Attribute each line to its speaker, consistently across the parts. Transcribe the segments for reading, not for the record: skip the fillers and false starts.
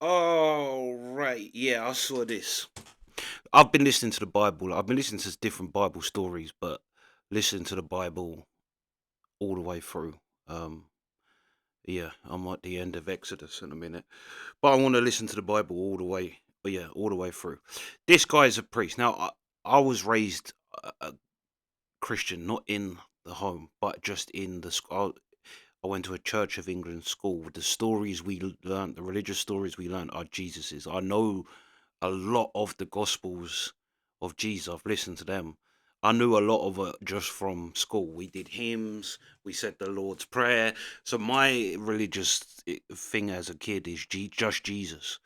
Speaker 1: Oh, right. Yeah, I saw this. I've been listening to the Bible. I've been listening to different Bible stories, but listening to the Bible all the way through. Um, yeah, I'm at the end of Exodus in a minute, but I want to listen to the Bible all the way. Yeah, all the way through. This guy is a priest. Now, I was raised a Christian, not in the home, but just in the school. I went to a Church of England school. The stories we learned, the religious stories we learned, are Jesus's. I know a lot of the Gospels of Jesus. I've listened to them. I knew a lot of it just from school. We did hymns. We said the Lord's Prayer. So my religious thing as a kid is just Jesus.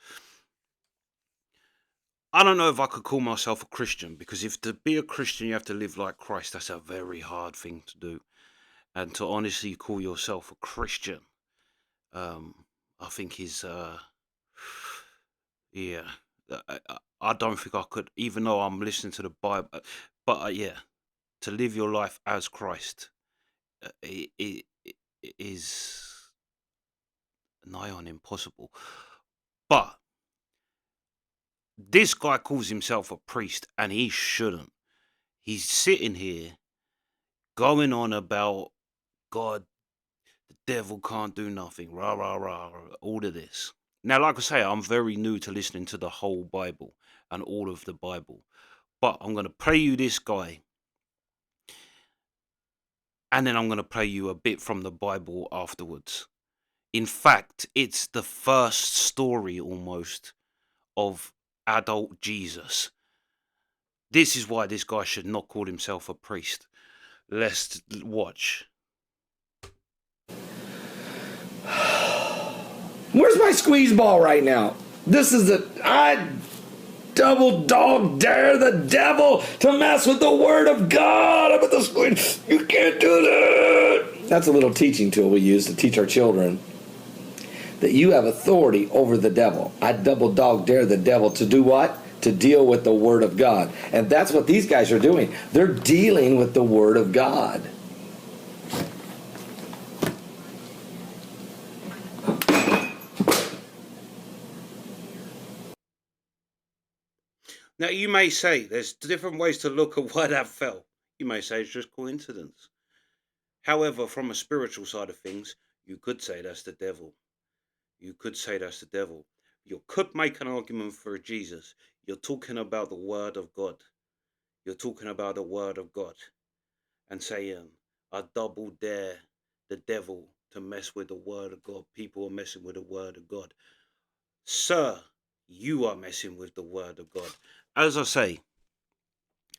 Speaker 1: I don't know if I could call myself a Christian, because if to be a Christian you have to live like Christ, that's a very hard thing to do. And to honestly call yourself a Christian, I think is yeah. I don't think I could, even though I'm listening to the Bible. But yeah, to live your life as Christ, it is nigh on impossible. But this guy calls himself a priest, and he shouldn't. He's sitting here going on about God, the devil can't do nothing, rah rah rah, all of this. Now, like I say, I'm very new to listening to the whole Bible and all of the Bible, but I'm going to play you this guy, and then I'm going to play you a bit from the Bible afterwards. In fact, it's the first story almost of adult Jesus. This is why this guy should not call himself a priest. Let's watch.
Speaker 2: Where's my squeeze ball right now? This is I double dog dare the devil to mess with the word of God. I'm at the squeeze. You can't do that. That's a little teaching tool we use to teach our children that you have authority over the devil. I double dog dare the devil to do what? To deal with the word of God. And that's what these guys are doing. They're dealing with the word of God.
Speaker 1: Now, you may say there's different ways to look at why that fell. You may say it's just coincidence. However, from a spiritual side of things, you could say that's the devil. You could say that's the devil. You could make an argument for Jesus. You're talking about the word of God. You're talking about the word of God and saying, I double dare the devil to mess with the word of God. People are messing with the word of God. Sir, you are messing with the word of God. As I say,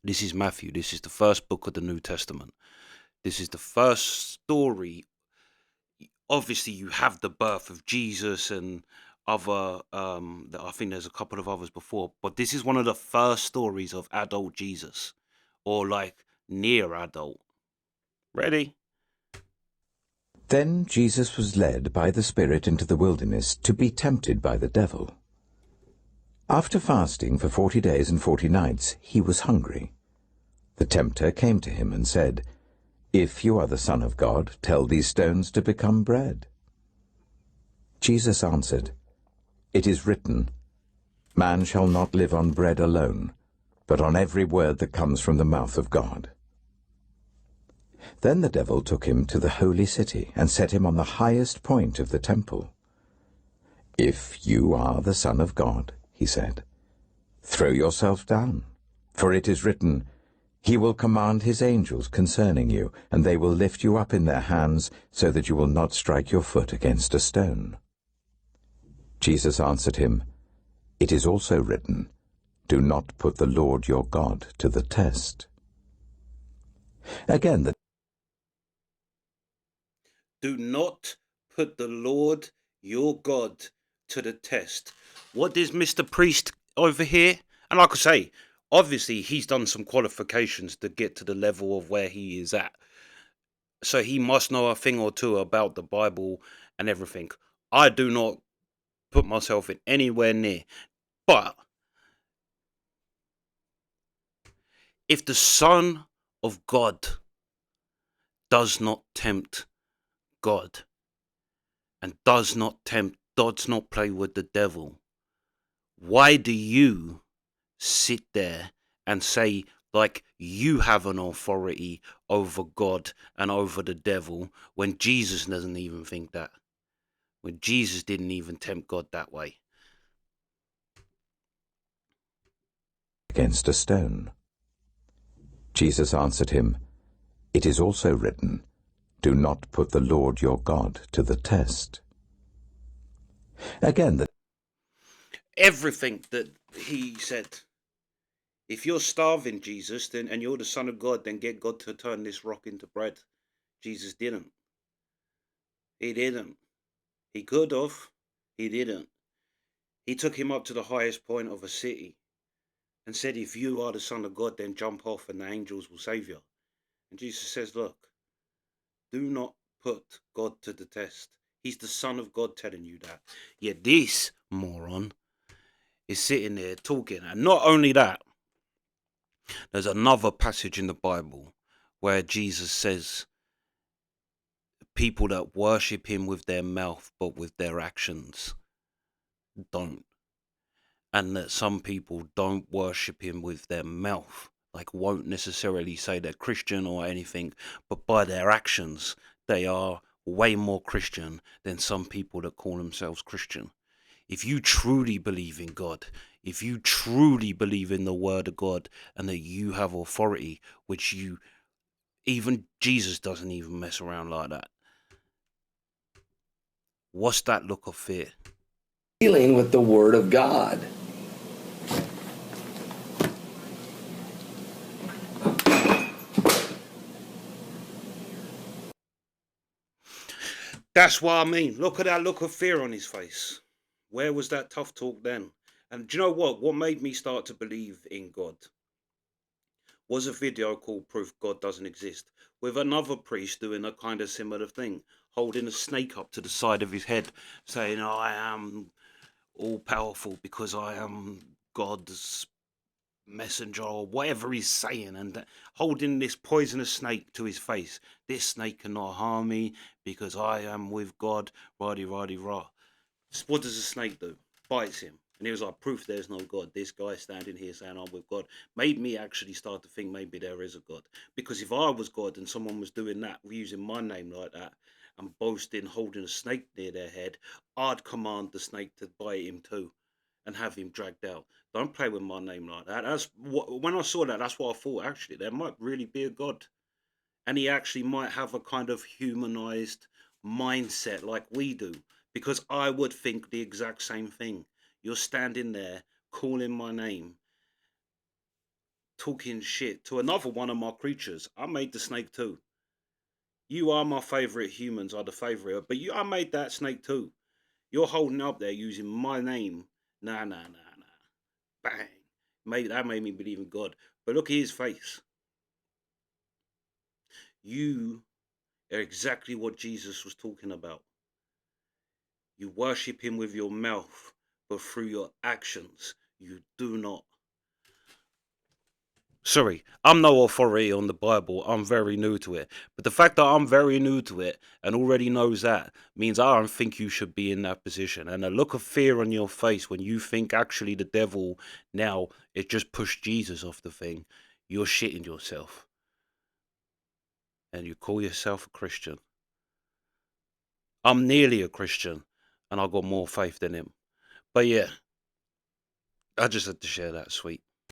Speaker 1: this is Matthew. This is the first book of the New Testament. This is the first story. Obviously, you have the birth of Jesus and other. I think there's a couple of others before, but this is one of the first stories of adult Jesus, or like near adult. Ready?
Speaker 3: Then Jesus was led by the Spirit into the wilderness to be tempted by the devil. After fasting for 40 days and 40 nights, he was hungry. The tempter came to him and said, "If you are the Son of God, tell these stones to become bread." Jesus answered, "It is written, 'Man shall not live on bread alone, but on every word that comes from the mouth of God.'" Then the devil took him to the holy city and set him on the highest point of the temple. "If you are the Son of God," he said, "throw yourself down, for it is written, 'He will command his angels concerning you, and they will lift you up in their hands, so that you will not strike your foot against a stone.'" Jesus answered him, "It is also written, 'Do not put the Lord your God to the test.'" Again, the
Speaker 1: Do not put the Lord your God to the test. What is Mr. Priest over here? And like I say, obviously he's done some qualifications to get to the level of where he is at. So he must know a thing or two about the Bible and everything. I do not put myself in anywhere near. But if the Son of God does not tempt God and does not play with the devil, Why do you sit there and say like you have an authority over God and over the devil when Jesus doesn't even think that? When Jesus didn't even tempt God that way.
Speaker 3: Against a stone. Jesus answered him, "It is also written, 'Do not put the Lord your God to the test.'" Again,
Speaker 1: Everything that he said. If you're starving, Jesus, then and you're the Son of God, then get God to turn this rock into bread. Jesus didn't. He didn't. He could have. He didn't. He took him up to the highest point of a city and said, if you are the Son of God, then jump off and the angels will save you. And Jesus says, look, do not put God to the test. He's the Son of God telling you that. Yet this moron is sitting there talking. And not only that, there's another passage in the Bible where Jesus says, people that worship him with their mouth but with their actions don't. And that some people don't worship him with their mouth, like won't necessarily say they're Christian or anything, but by their actions they are way more Christian than some people that call themselves Christian. If you truly believe in God, if you truly believe in the word of God and that you have authority, which you, even Jesus doesn't even mess around like that, what's that look of fear?
Speaker 2: Dealing with the Word of God.
Speaker 1: That's what I mean. Look at that look of fear on his face. Where was that tough talk then? And do you know what? What made me start to believe in God was a video called Proof God Doesn't Exist, with another priest doing a kind of similar thing, holding a snake up to the side of his head, saying, I am all powerful because I am God's messenger, or whatever he's saying, and holding this poisonous snake to his face. This snake cannot harm me because I am with God. Roddy, roddy, rah. What does a snake do? Bites him. And he was like, proof there's no God. This guy standing here saying I'm with God made me actually start to think maybe there is a God. Because if I was God and someone was doing that, using my name like that, and boasting, holding a snake near their head, I'd command the snake to bite him too and have him dragged out. Don't play with my name like that. That's what, when I saw that, that's what I thought. Actually, there might really be a God, and he actually might have a kind of humanized mindset like we do. Because I would think the exact same thing. You're standing there calling my name, talking shit to another one of my creatures. I made the snake too. You are my favorite humans, are the favorite, but I made that snake too. You're holding up there using my name. Nah, nah, nah, nah. Bang. That made me believe in God. But look at his face. You are exactly what Jesus was talking about. You worship him with your mouth, but through your actions, you do not. Sorry, I'm no authority on the Bible. I'm very new to it. But the fact that I'm very new to it and already knows that means I don't think you should be in that position. And a look of fear on your face when you think actually the devil now it just pushed Jesus off the thing, you're shitting yourself. And you call yourself a Christian. I'm nearly a Christian and I got more faith than him. But yeah, I just had to share that, sweet.